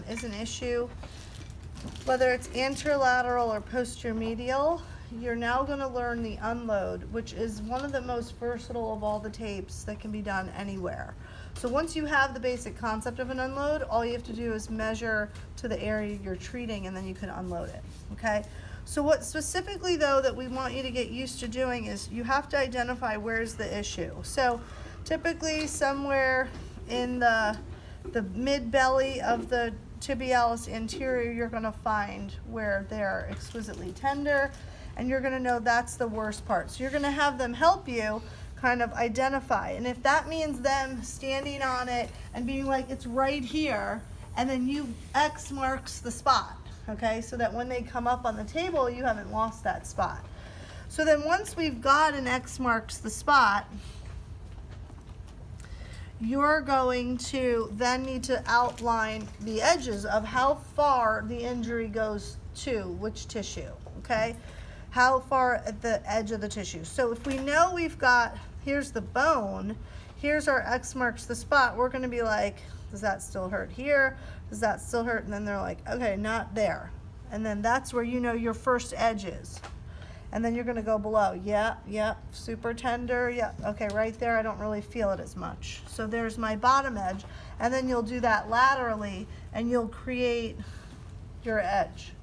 is an issue, whether it's anterolateral or posterior medial, you're now going to learn the unload, which is one of the most versatile of all the tapes that can be done anywhere. So once you have the basic concept of an unload, all you have to do is measure to the area you're treating, and then you can unload it, okay? So what specifically, though, that we want you to get used to doing is you have to identify where's the issue. So typically somewhere in the mid-belly of the tibialis anterior, you're going to find where they're exquisitely tender, and you're going to know that's the worst part. So you're going to have them help you kind of identify. And if that means them standing on it and being like, it's right here, and then you X marks the spot, okay, so that when they come up on the table, you haven't lost that spot. So then once we've got an X marks the spot, you're going to then need to outline the edges of how far the injury goes to which tissue, okay? How far at the edge of the tissue. So if we know we've got, here's the bone, here's our X marks the spot, we're gonna be like, does that still hurt here? Does that still hurt? And then they're like, okay, not there. And then that's where you know your first edge is. And then you're gonna go below, yeah, super tender, yeah, okay, right there, I don't really feel it as much. So there's my bottom edge, and then you'll do that laterally, and you'll create your edge.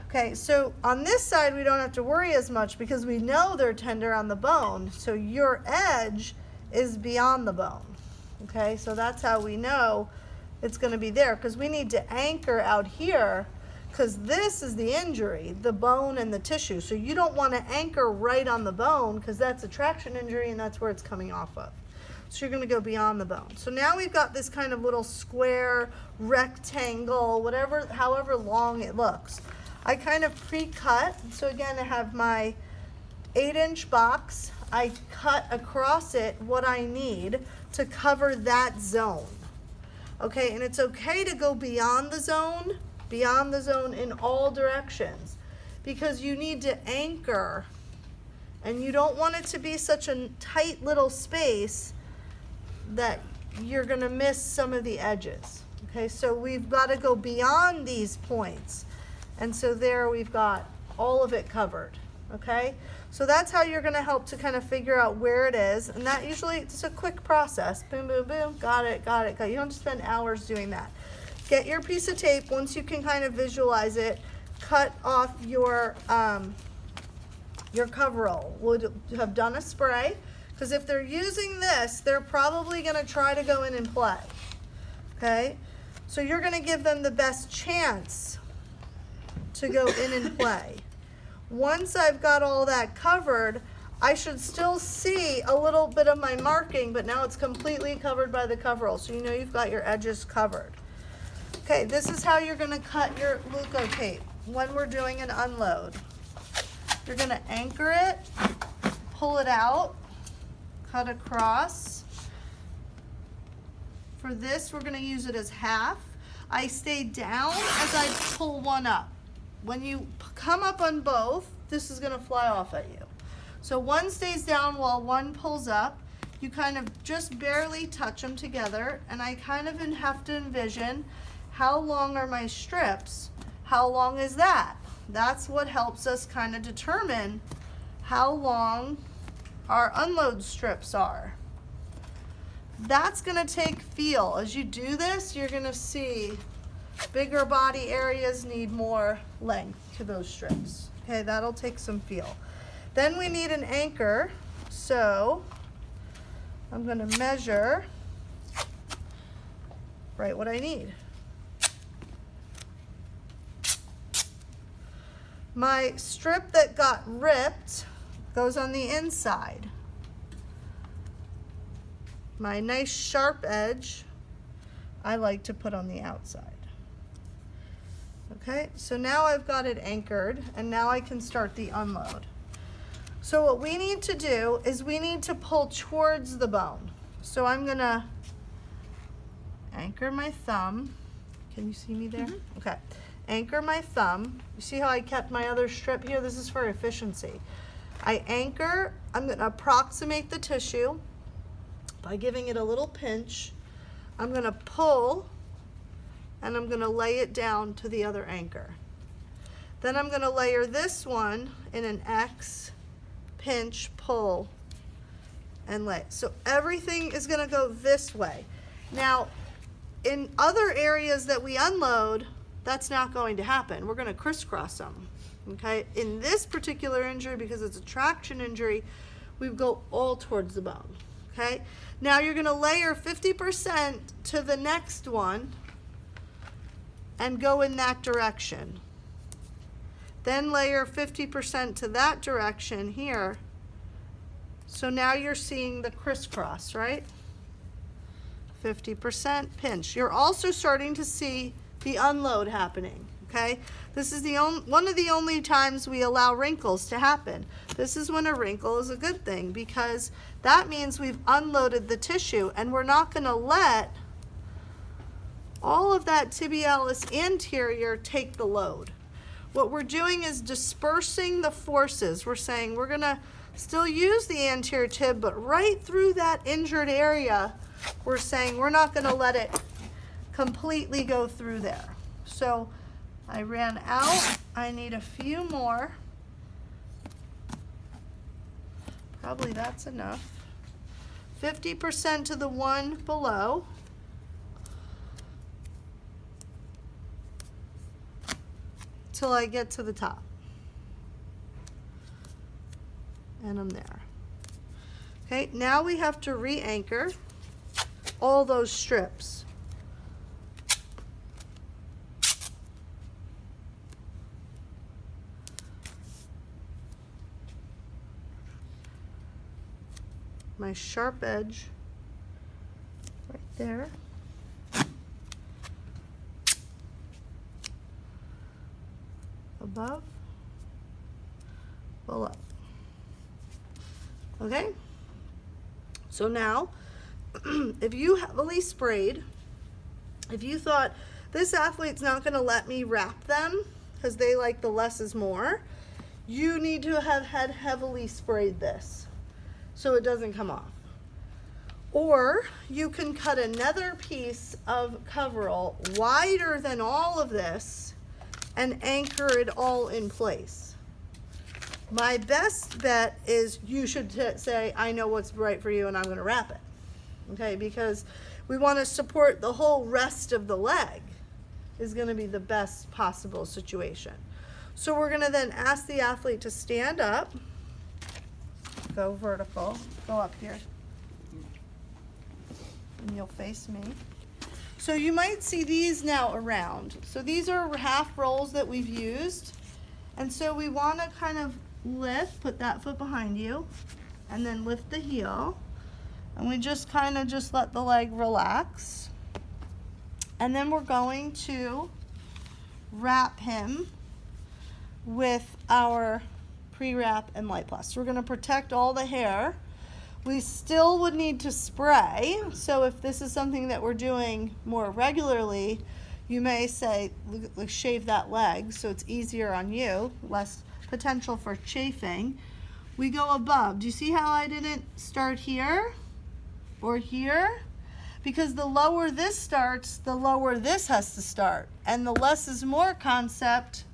Okay, so on this side, we don't have to worry as much because we know they're tender on the bone, so your edge is beyond the bone. Okay, so that's how we know it's gonna be there, because we need to anchor out here, because this is the injury, the bone and the tissue. So you don't want to anchor right on the bone, because that's a traction injury and that's where it's coming off of. So you're going to go beyond the bone. So now we've got this kind of little square, rectangle, whatever, however long it looks. I kind of pre-cut. So again, I have my 8-inch box. I cut across it what I need to cover that zone. Okay, and it's okay to go beyond the zone in all directions, because you need to anchor, and you don't want it to be such a tight little space that you're going to miss some of the edges. Okay, so we've got to go beyond these points, and so there we've got all of it covered. Okay, so that's how you're going to help to kind of figure out where it is, and that usually it's a quick process. Boom, boom, boom, got it. You don't have to spend hours doing that. Get your piece of tape. Once you can kind of visualize it, cut off your coverall. Would have done a spray, because if they're using this, they're probably going to try to go in and play. Okay, so you're going to give them the best chance to go in and play. Once I've got all that covered, I should still see a little bit of my marking, but now it's completely covered by the coverall, so you know you've got your edges covered. Okay, this is how you're going to cut your leukotape when we're doing an unload. You're going to anchor it, pull it out, cut across. For this, we're going to use it as half. I stay down as I pull one up. When you come up on both, this is going to fly off at you. So one stays down while one pulls up. You kind of just barely touch them together, and I kind of have to envision, how long are my strips? How long is that? That's what helps us kind of determine how long our unload strips are. That's going to take feel. As you do this, you're going to see bigger body areas need more length to those strips. Okay, that'll take some feel. Then we need an anchor, so I'm going to measure right what I need. My strip that got ripped goes on the inside. My nice sharp edge I like to put on the outside. Okay, so now I've got it anchored, and now I can start the unload. So what we need to do is we need to pull towards the bone. So I'm gonna anchor my thumb. Can you see me there? Mm-hmm. Okay. Anchor my thumb. You see how I kept my other strip here? This is for efficiency. I anchor, I'm going to approximate the tissue by giving it a little pinch. I'm going to pull, and and I'm going to lay it down to the other anchor. Then I'm going to layer this one in an X, pinch, pull, and lay. So everything is going to go this way. Now, in other areas that we unload, that's not going to happen. We're going to crisscross them. Okay? In this particular injury, because it's a traction injury, we go all towards the bone. Okay? Now you're going to layer 50% to the next one and go in that direction. Then layer 50% to that direction here. So now you're seeing the crisscross, right? 50% pinch. You're also starting to see the unload happening, okay? This is one of the only times we allow wrinkles to happen. This is when a wrinkle is a good thing, because that means we've unloaded the tissue, and we're not going to let all of that tibialis anterior take the load. What we're doing is dispersing the forces. We're saying we're going to still use the anterior tib, but right through that injured area, we're saying we're not going to let it completely go through there. So I ran out. I need a few more. Probably that's enough. 50% to the one below. Till I get to the top. And I'm there. Okay, now we have to re-anchor all those strips. My sharp edge right there. Above, below. Okay? So now, if you heavily sprayed, if you thought this athlete's not going to let me wrap them because they like the less is more, you need to have had heavily sprayed this so it doesn't come off. Or you can cut another piece of coverall wider than all of this and anchor it all in place. My best bet is you should say, I know what's right for you and I'm going to wrap it. Okay, because we want to support the whole rest of the leg is going to be the best possible situation. So we're going to then ask the athlete to stand up, go vertical, go up here, and you'll face me. So you might see these now around. So these are half rolls that we've used. And so we want to kind of lift, put that foot behind you, and then lift the heel. And we just kind of just let the leg relax. And then we're going to wrap him with our pre-wrap and light plus. We're going to protect all the hair. We still would need to spray, so if this is something that we're doing more regularly, you may say, shave that leg so it's easier on you, less potential for chafing. We go above. Do you see how I didn't start here or here? Because the lower this starts, the lower this has to start. And the less is more concept,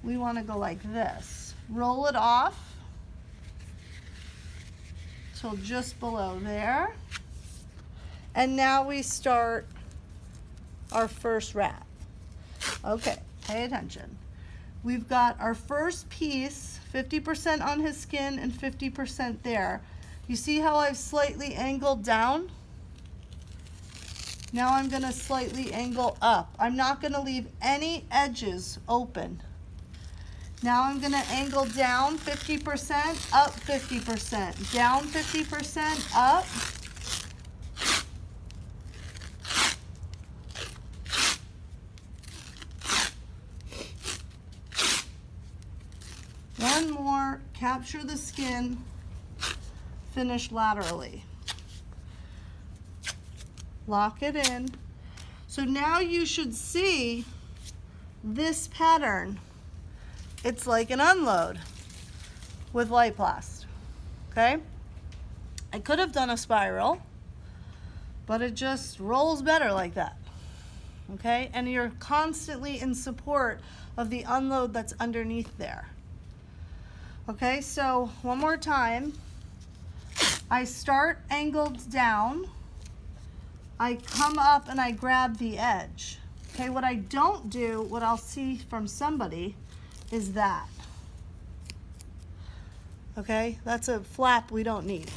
we want to go like this. Roll it off till just below there. And now we start our first wrap. Okay, pay attention. We've got our first piece, 50% on his skin and 50% there. You see how I've slightly angled down? Now I'm going to slightly angle up. I'm not going to leave any edges open. Now I'm going to angle down 50%, up 50%, down 50%, up. One more, capture the skin, finish laterally. Lock it in. So now you should see this pattern. It's like an unload with light plast, okay? I could have done a spiral, but it just rolls better like that, okay? And you're constantly in support of the unload that's underneath there. Okay, so one more time. I start angled down. I come up and I grab the edge. Okay, what I don't do, what I'll see from somebody, is that. Okay, that's a flap we don't need.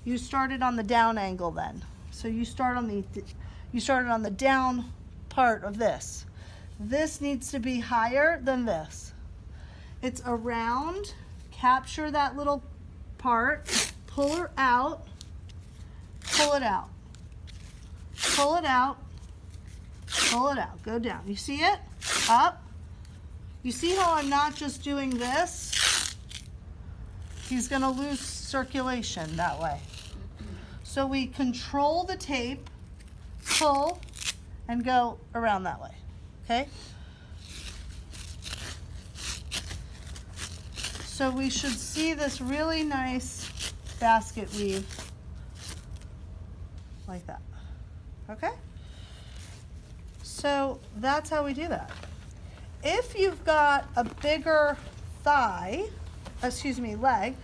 You started on the down angle then. So you started on the down part of this. This needs to be higher than this. It's around, capture that little part, pull her out, pull it out, pull it out, pull it out, go down. You see it? Up. You see how I'm not just doing this? He's gonna lose circulation that way. So we control the tape, pull, and go around that way, okay? So we should see this really nice basket weave like that, okay? So that's how we do that. If you've got a bigger leg,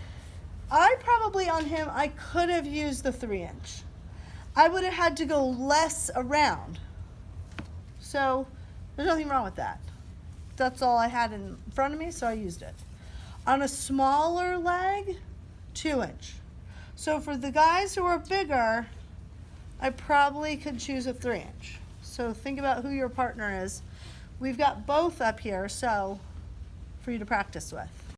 I probably on him, I could have used the 3-inch. I would have had to go less around. So there's nothing wrong with that. That's all I had in front of me, so I used it. On a smaller leg, 2-inch. So for the guys who are bigger, I probably could choose a 3-inch. So think about who your partner is. We've got both up here, so for you to practice with.